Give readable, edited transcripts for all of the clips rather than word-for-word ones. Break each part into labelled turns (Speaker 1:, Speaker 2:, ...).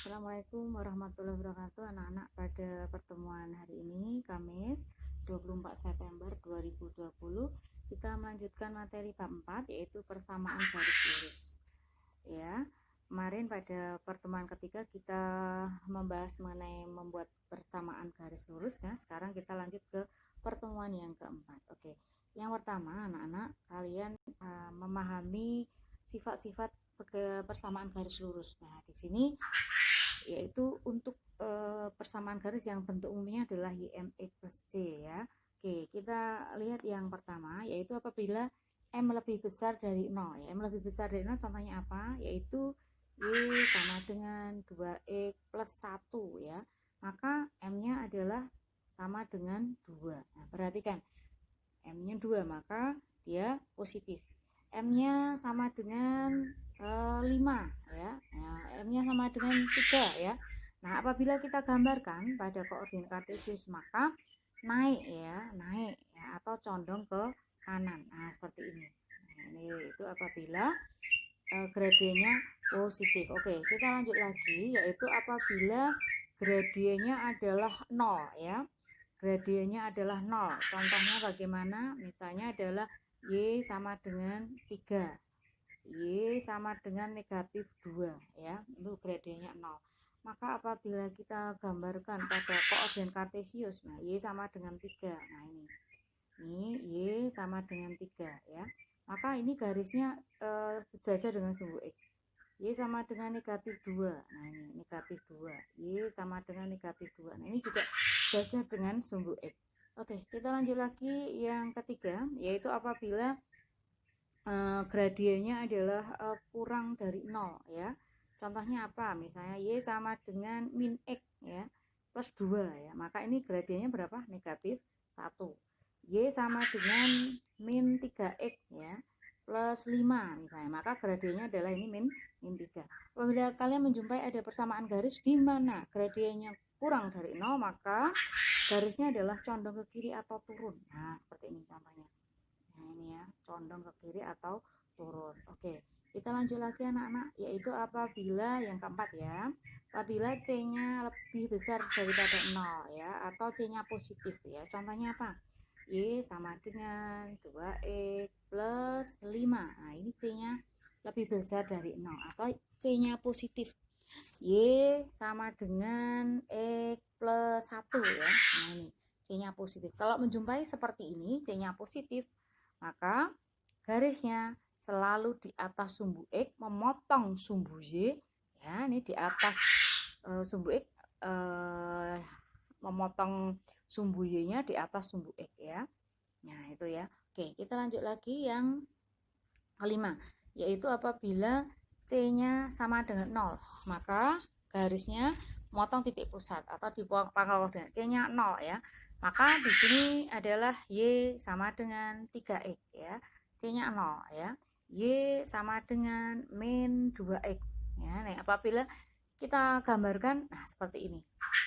Speaker 1: Assalamualaikum warahmatullahi wabarakatuh anak-anak. Pada pertemuan hari ini Kamis 24 September 2020 kita melanjutkan materi bab 4 yaitu persamaan garis lurus ya. Kemarin pada pertemuan ketiga kita membahas mengenai membuat persamaan garis lurus ya. Sekarang kita lanjut ke pertemuan yang keempat. Oke. Yang pertama anak-anak kalian memahami sifat-sifat persamaan garis lurus. Nah, di sini yaitu untuk persamaan garis yang bentuk umumnya adalah YMX plus C ya. Oke, kita lihat yang pertama yaitu apabila M lebih besar dari 0 ya. M lebih besar dari 0 contohnya apa? Yaitu Y sama dengan 2X plus 1 ya. Maka M-nya adalah sama dengan 2. Nah, perhatikan. M-nya 2 maka dia positif. M-nya sama dengan 5 ya. Nah, M-nya sama dengan 3 ya. Nah, apabila kita gambarkan pada koordinat kartesius maka naik ya, atau condong ke kanan. Nah, seperti ini. Nah, ini itu apabila gradiennya positif. Oke, kita lanjut lagi yaitu apabila gradiennya adalah 0 ya. Gradiennya adalah 0. Contohnya bagaimana? Misalnya adalah Y sama dengan 3. Y sama dengan negatif 2 ya. Itu gradiennya 0. Maka apabila kita gambarkan pada koordinat kartesius, nah Y sama dengan 3. Nah ini Y sama dengan 3 ya. Maka ini garisnya sejajar dengan sumbu X. Y sama dengan negatif 2. Nah ini negatif 2. Y sama dengan negatif 2. Nah ini juga sejajar dengan sumbu X. Oke, kita lanjut lagi yang ketiga, yaitu apabila gradiennya adalah kurang dari 0 ya. Contohnya apa? Misalnya Y sama dengan min X ya, plus 2 ya. Maka ini gradiennya berapa? Negatif 1. Y sama dengan min 3X ya, plus 5 misalnya. Maka gradiennya adalah ini min 3. Apabila kalian menjumpai ada persamaan garis di mana gradiennya kurang dari 0, maka garisnya adalah condong ke kiri atau turun. Nah, seperti ini contohnya. Nah ini ya, condong ke kiri atau turun. Oke, kita lanjut lagi anak-anak, yaitu apabila yang keempat ya, apabila C-nya lebih besar daripada 0 ya, atau C-nya positif ya. Contohnya apa? Y sama dengan 2X plus 5. Nah ini C-nya lebih besar dari 0 atau C-nya positif. Y sama dengan X plus 1 ya. Nah ini C-nya positif. Kalau menjumpai seperti ini, C-nya positif, maka garisnya selalu di atas sumbu X memotong sumbu Y ya. Ini di atas sumbu X memotong sumbu Y-nya di atas sumbu X ya. Nah itu ya. Oke, kita lanjut lagi yang kelima, yaitu apabila C-nya sama dengan 0, maka garisnya memotong titik pusat atau di pangkal koordinat C-nya 0 ya. Maka di sini adalah Y sama dengan 3X ya. C-nya 0 ya. Y sama dengan min 2X ya. Nah, apabila kita gambarkan nah seperti ini.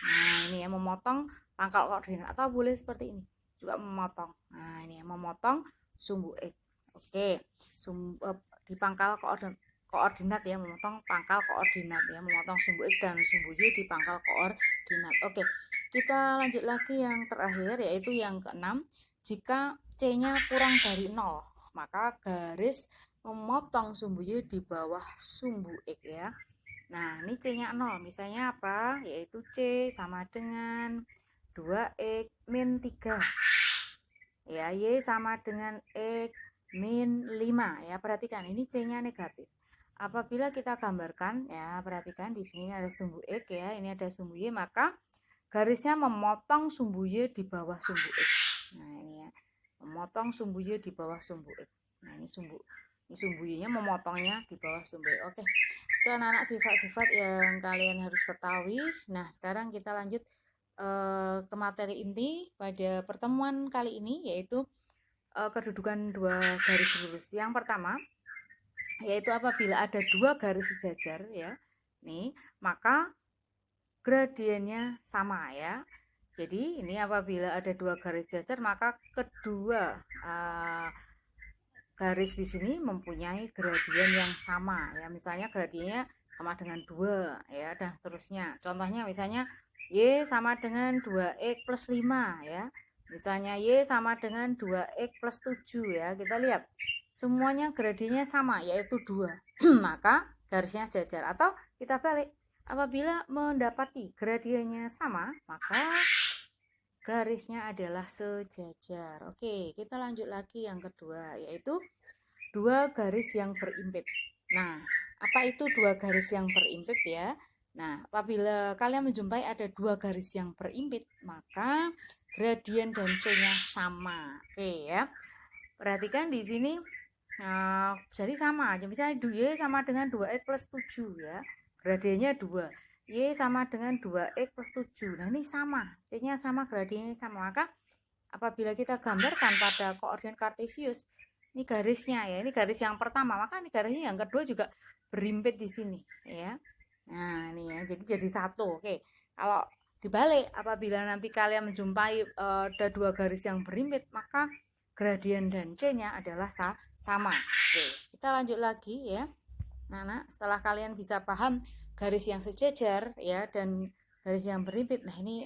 Speaker 1: Nah, ini yang memotong pangkal koordinat atau boleh seperti ini. Juga memotong. Nah, ini yang memotong sumbu X. Oke. Di pangkal koordinat ya, memotong pangkal koordinat ya, memotong sumbu X dan sumbu Y di pangkal koordinat. Oke. Kita lanjut lagi yang terakhir yaitu yang keenam, jika C-nya kurang dari 0, maka garis memotong sumbu Y di bawah sumbu X ya. Nah, ini C-nya 0, misalnya apa? Yaitu C sama dengan 2X min 3. Ya, Y sama dengan X min 5 ya. Perhatikan ini C-nya negatif. Apabila kita gambarkan ya, perhatikan di sini ada sumbu X ya, ini ada sumbu Y, maka garisnya memotong sumbu Y di bawah sumbu X. Nah, ini ya. Memotong sumbu Y di bawah sumbu X. Nah, ini sumbu Y-nya memotongnya di bawah sumbu X. Oke. Itu anak-anak sifat-sifat yang kalian harus ketahui. Nah, sekarang kita lanjut ke materi inti pada pertemuan kali ini, yaitu kedudukan dua garis lurus. Yang pertama yaitu apabila ada dua garis sejajar ya, nih maka gradiennya sama ya. Jadi ini apabila ada dua garis sejajar maka kedua garis di sini mempunyai gradien yang sama ya, misalnya gradiennya sama dengan 2 ya, dan seterusnya. Contohnya misalnya Y sama dengan 2X plus 5 ya. Misalnya Y sama dengan 2X plus 7 ya. Kita lihat semuanya gradiennya sama, yaitu 2. Maka garisnya sejajar. Atau kita balik, apabila mendapati gradiennya sama, maka garisnya adalah sejajar. Oke, kita lanjut lagi yang kedua, yaitu dua garis yang berimpit. Nah, apa itu dua garis yang berimpit ya? Nah, apabila kalian menjumpai ada dua garis yang berimpit, maka gradien dan C-nya sama. Oke ya. Perhatikan di sini, jadi sama aja. Misalnya Y sama dengan 2X plus 7 ya. Gradiennya 2. Y sama dengan 2X plus 7. Nah, ini sama. C-nya sama, gradiennya sama. Maka apabila kita gambarkan pada koordinat kartesius, ini garisnya ya, ini garis yang pertama, maka ini garisnya yang kedua juga berimpit di sini ya. Nah, ini ya, jadi satu. Oke. Kalau dibalik, apabila nanti kalian menjumpai ada dua garis yang berimpit, maka gradien dan C-nya adalah sama. Oke, kita lanjut lagi ya. Nah, setelah kalian bisa paham garis yang sejajar ya dan garis yang berimpit, nah ini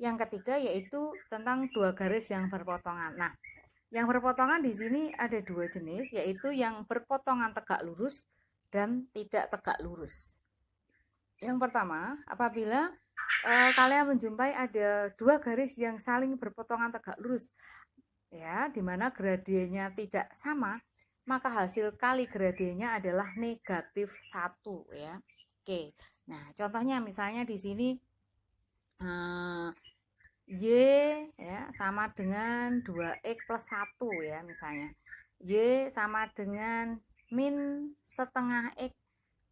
Speaker 1: yang ketiga yaitu tentang dua garis yang berpotongan. Nah, yang berpotongan di sini ada dua jenis, yaitu yang berpotongan tegak lurus dan tidak tegak lurus. Yang pertama, apabila kalian menjumpai ada dua garis yang saling berpotongan tegak lurus, ya, dimana gradiennya tidak sama, maka hasil kali gradiennya adalah negatif 1 ya. Oke, nah contohnya misalnya di sini Y ya sama dengan 2X plus 1 ya misalnya. Y sama dengan min setengah X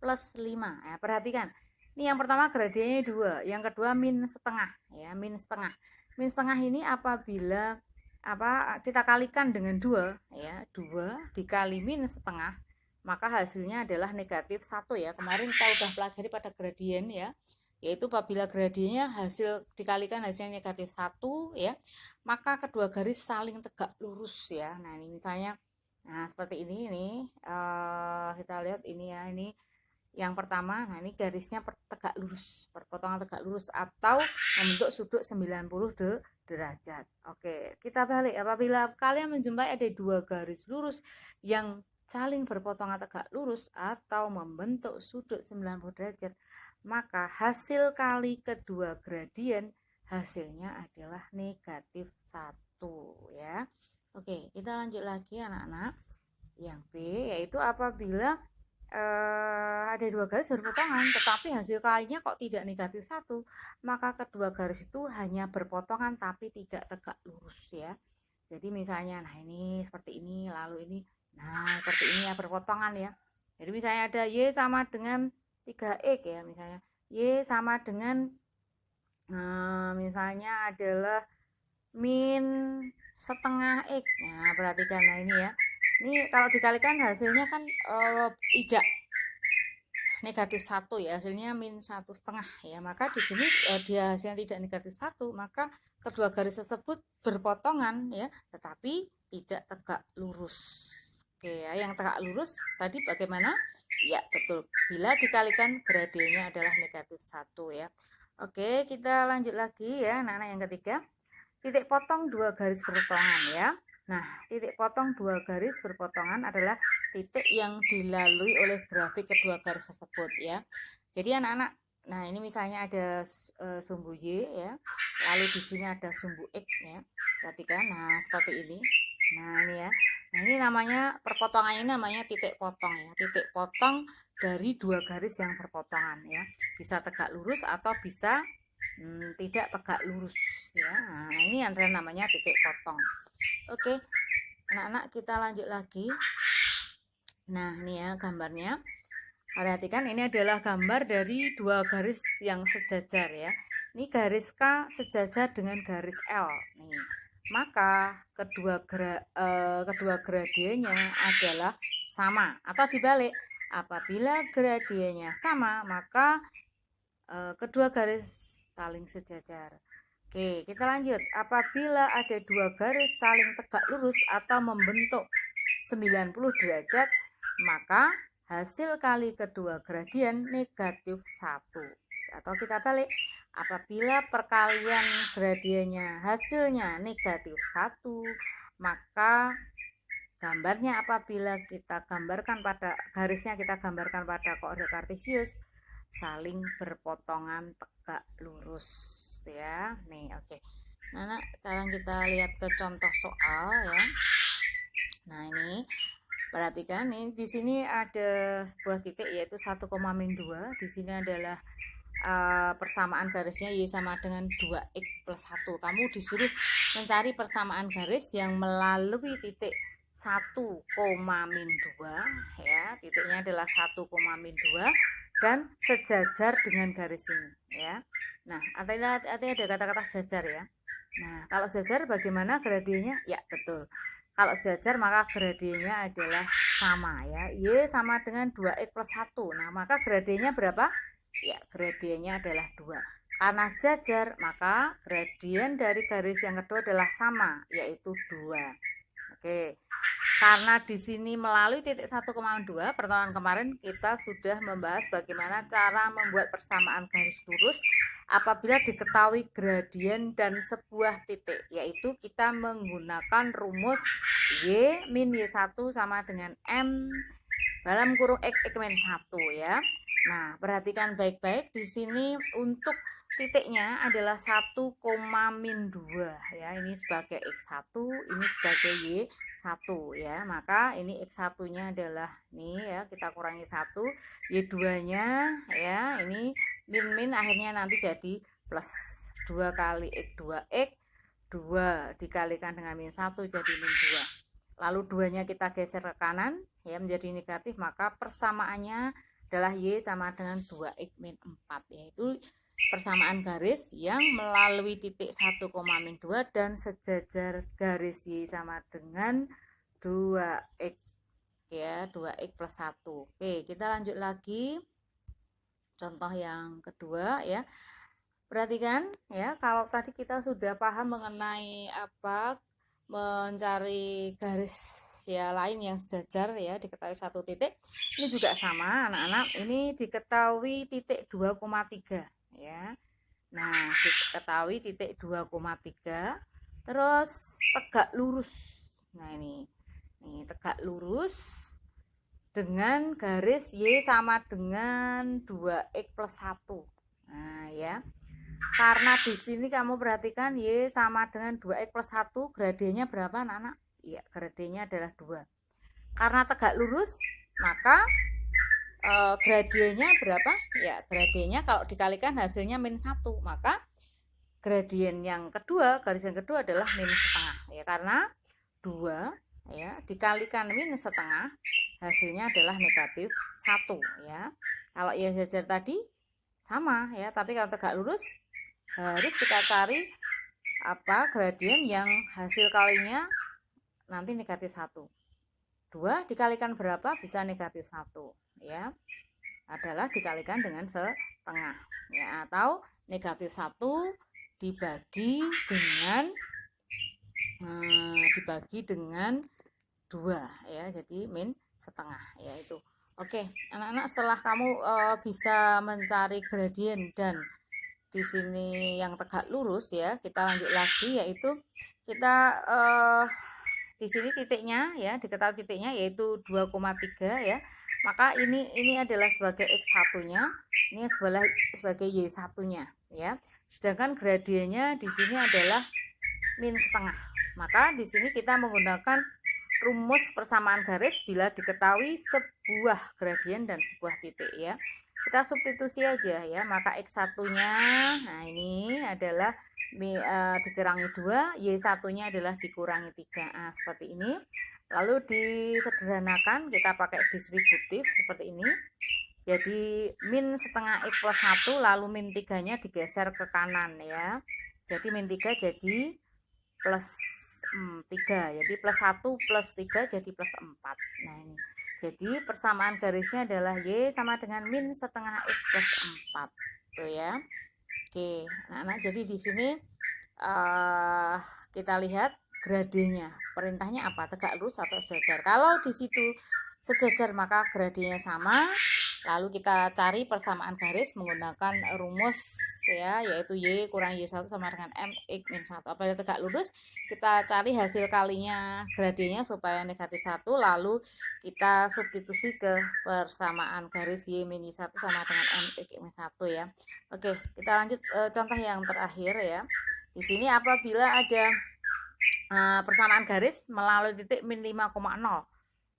Speaker 1: plus 5 ya, perhatikan. Ini yang pertama gradiennya 2, yang kedua min setengah ya, min setengah. Min setengah ini apabila kita kalikan dengan 2 ya, 2 dikali min setengah, maka hasilnya adalah negatif 1 ya. Kemarin kita udah pelajari pada gradien ya, yaitu apabila gradiennya hasil dikalikan hasilnya negatif 1 ya, maka kedua garis saling tegak lurus ya. Nah, ini misalnya seperti ini kita lihat ini ya, ini yang pertama. Nah, ini garisnya tegak lurus, perpotongan tegak lurus atau membentuk sudut 90 derajat. Oke, kita balik. Apabila kalian menjumpai ada dua garis lurus yang saling berpotongan tegak lurus atau membentuk sudut 90 derajat, maka hasil kali kedua gradien hasilnya adalah negatif 1 ya. Oke, kita lanjut lagi anak-anak. Yang B yaitu apabila ada dua garis berpotongan tetapi hasil kalinya kok tidak negatif 1, maka kedua garis itu hanya berpotongan tapi tidak tegak lurus ya. Jadi misalnya ini seperti ini, lalu ini seperti ini ya, berpotongan ya. Jadi misalnya ada Y sama dengan 3X ya, misalnya Y sama dengan misalnya adalah min setengah X. Nah, perhatikan, ini ya. Ini kalau dikalikan hasilnya kan tidak negatif 1 ya, hasilnya min 1,5 ya. Maka di sini dia hasilnya tidak negatif 1, maka kedua garis tersebut berpotongan ya, tetapi tidak tegak lurus. Oke ya, yang tegak lurus tadi bagaimana? Ya, betul. Bila dikalikan gradiennya adalah negatif 1 ya. Oke, kita lanjut lagi ya, anak-anak yang ketiga. Titik potong dua garis berpotongan ya. Nah, titik potong dua garis berpotongan adalah titik yang dilalui oleh grafik kedua garis tersebut ya. Jadi anak-anak, nah ini misalnya ada sumbu Y ya, lalu di sini ada sumbu X ya. Perhatikan, nah seperti ini. Nah ini ya. Nah ini namanya perpotongan, ini namanya titik potong ya. Titik potong dari dua garis yang berpotongan ya. Bisa tegak lurus atau bisa tidak tegak lurus ya. Nah ini yang namanya titik potong. Oke, anak-anak kita lanjut lagi. Nah ini ya gambarnya. Perhatikan, ini adalah gambar dari dua garis yang sejajar ya. Ini garis K sejajar dengan garis L nih. Maka kedua gradiennya adalah sama atau dibalik. Apabila gradiennya sama, maka kedua garis saling sejajar. Oke, kita lanjut. Apabila ada dua garis saling tegak lurus atau membentuk 90 derajat, maka hasil kali kedua gradien negatif 1. Atau kita balik, apabila perkalian gradiennya hasilnya negatif 1, maka gambarnya apabila kita gambarkan pada garisnya kita gambarkan pada koordinat kartesius saling berpotongan tegak lurus ya. Nih, oke. Nah, sekarang kita lihat ke contoh soal ya. Nah, ini perhatikan nih, di sini ada sebuah titik yaitu 1,-2. Di sini adalah persamaan garisnya Y sama dengan 2X plus 1. Kamu disuruh mencari persamaan garis yang melalui titik 1,-2 ya. Titiknya adalah 1,-2 dan sejajar dengan garis ini ya. Nah, ada kata-kata sejajar ya. Nah, kalau sejajar bagaimana gradiennya? Ya, betul. Kalau sejajar maka gradiennya adalah sama ya. Y sama dengan 2X plus 1. Nah, maka gradiennya berapa? Ya, gradiennya adalah 2. Karena sejajar, maka gradien dari garis yang kedua adalah sama, yaitu 2. Oke. Karena di sini melalui titik 1,2, pertemuan kemarin kita sudah membahas bagaimana cara membuat persamaan garis lurus apabila diketahui gradien dan sebuah titik, yaitu kita menggunakan rumus Y min Y1 sama dengan M dalam kurung X min 1 ya. Nah, perhatikan baik-baik di sini untuk titiknya adalah 1,-2 ya. Ini sebagai X1, ini sebagai Y1 ya. Maka ini X1-nya adalah nih ya, kita kurangi 1, Y2-nya ya, ini min akhirnya nanti jadi plus 2 kali X2X 2 dikalikan dengan min 1 jadi min 2. Lalu 2-nya kita geser ke kanan ya menjadi negatif, maka persamaannya adalah Y sama dengan 2X min 4 yaitu persamaan garis yang melalui titik 1,-2 dan sejajar garis Y sama dengan 2X ya, 2X plus 1. Oke, kita lanjut lagi contoh yang kedua ya. Perhatikan ya, kalau tadi kita sudah paham mengenai apa mencari garis ya lain yang sejajar ya, diketahui satu titik. Ini juga sama anak-anak, ini diketahui titik 2,3 ya. Nah, diketahui titik 2,3 terus tegak lurus. Nah, ini tegak lurus dengan garis Y sama dengan 2X plus 1. Nah, ya. Karena di sini kamu perhatikan Y sama dengan 2X plus 1, gradiennya berapa anak-anak? Ya, gradiennya adalah 2. Karena tegak lurus, maka gradiennya berapa? Ya, gradiennya kalau dikalikan hasilnya min 1, maka gradien yang kedua, garis yang kedua adalah min setengah. Ya, karena 2 ya dikalikan min setengah, hasilnya adalah negatif 1 ya. Kalau Y sejajar tadi sama ya, tapi kalau tegak lurus harus kita cari apa gradien yang hasil kalinya nanti negatif 1. 2 dikalikan berapa? Bisa negatif 1 ya, adalah dikalikan dengan setengah ya, atau negatif 1 dibagi dengan 2 ya, jadi min setengah ya itu. Oke anak-anak, setelah kamu bisa mencari gradien dan di sini yang tegak lurus ya, kita lanjut lagi yaitu kita di sini titiknya ya, diketahui titiknya yaitu 2,3 ya. Maka ini adalah sebagai X1-nya, ini sebagai Y1-nya ya. Sedangkan gradiennya di sini adalah min setengah. Maka di sini kita menggunakan rumus persamaan garis bila diketahui sebuah gradien dan sebuah titik ya. Kita substitusi aja ya, maka X1-nya nah ini adalah dikurangi 2, Y1-nya adalah dikurangi 3. Nah, seperti ini. Lalu disederhanakan, kita pakai distributif seperti ini. Jadi min setengah X plus 1, lalu min 3-nya digeser ke kanan ya. Jadi min 3 jadi plus 3. Jadi plus 1 plus 3 jadi plus 4. Nah ini. Jadi persamaan garisnya adalah Y sama dengan min setengah X plus 4. Tuh ya. Oke, anak-anak, jadi di sini kita lihat gradenya. Perintahnya apa? Tegak lurus atau sejajar. Kalau di situ sejajar maka gradenya sama. Lalu kita cari persamaan garis menggunakan rumus ya, yaitu Y kurang Y1 sama dengan MX min 1. Apabila tegak lurus, kita cari hasil kalinya gradenya supaya negatif 1, lalu kita substitusi ke persamaan garis Y min Y1 sama dengan MX min 1 ya. Oke, kita lanjut contoh yang terakhir ya. Di sini apabila ada persamaan garis melalui titik min 5,0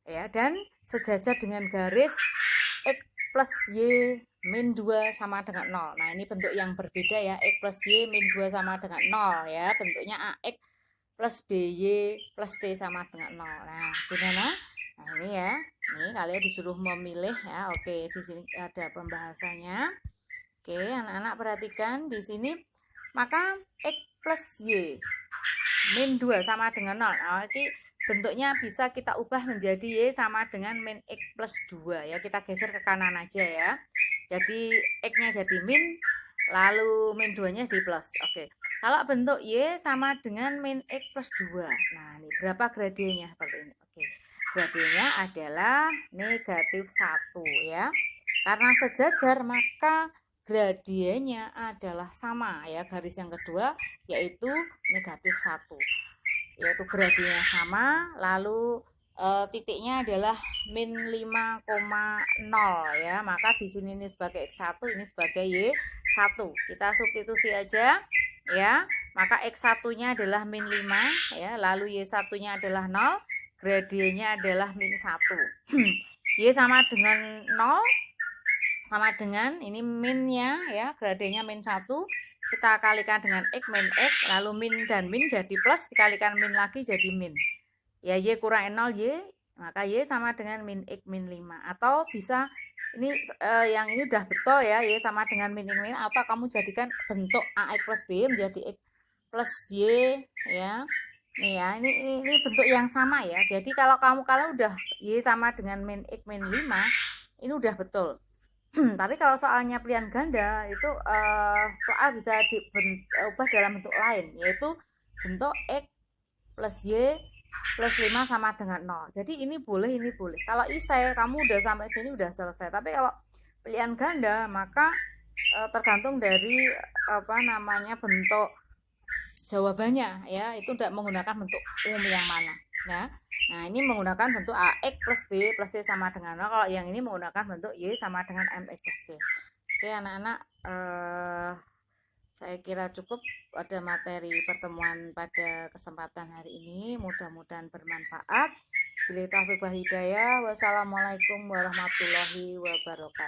Speaker 1: ya, dan sejajar dengan garis X plus Y min 2 sama dengan 0. Nah, ini bentuk yang berbeda ya. X plus Y min 2 sama dengan 0 ya. Bentuknya AX plus BY plus C sama dengan 0. Nah, gimana? Nah, ini ya. Ini kalian disuruh memilih ya. Oke, di sini ada pembahasannya. Oke, anak-anak perhatikan di sini. Maka X plus Y min 2 sama dengan 0. Nah, ini bentuknya bisa kita ubah menjadi Y sama dengan min X plus 2 ya. Kita geser ke kanan aja ya. Jadi X-nya jadi min, lalu min 2-nya di plus. Oke. Kalau bentuk Y sama dengan min X plus 2. Nah, ini berapa gradiennya seperti ini. Oke. Gradiennya adalah negatif 1 ya. Karena sejajar maka gradiennya adalah sama ya. Garis yang kedua yaitu negatif 1. Yaitu gradiennya sama, lalu titiknya adalah min 5,0 ya. Maka di sini ini sebagai X1, ini sebagai Y1. Kita substitusi aja ya. Maka X1-nya adalah min 5 ya, lalu Y1-nya adalah 0, gradiennya adalah min 1. Y sama dengan 0 sama dengan ini minnya ya, gradiennya min 1. Kita kalikan dengan X min X, lalu min dan min jadi plus, dikalikan min lagi jadi min. Ya, Y kurang 0 Y, maka Y sama dengan min X min 5. Atau bisa, ini yang ini udah betul ya, Y sama dengan min X min, atau kamu jadikan bentuk AX plus B menjadi X plus Y ya. Nih ya, ini bentuk yang sama ya. Jadi kalau udah Y sama dengan min X min 5, ini udah betul. Tapi kalau soalnya pilihan ganda itu soal bisa diubah dalam bentuk lain, yaitu bentuk X plus Y plus 5 sama dengan 0. Jadi ini boleh, ini boleh. Kalau isai kamu udah sampai sini udah selesai. Tapi kalau pilihan ganda maka tergantung dari bentuk jawabannya ya. Itu tidak menggunakan bentuk umum yang mana ya. Nah, ini menggunakan bentuk AX plus B plus C sama dengan 0. Kalau yang ini menggunakan bentuk Y sama dengan MX plus C. Oke, anak-anak, saya kira cukup pada materi pertemuan pada kesempatan hari ini. Mudah-mudahan bermanfaat. Billahi taufiq wal hidayah. Wassalamualaikum warahmatullahi wabarakatuh.